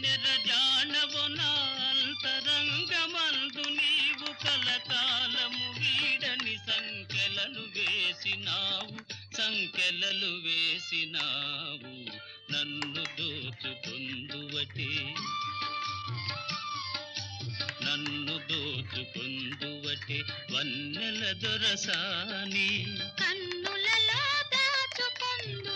నెరజానవు నా అంతరంగమందు నీవు కలకాలము వీడని సంకెలలు వేసినావు నన్ను దోచుకుందువటే వన్నెల దొరసాని కన్నులలో దాచుకొందు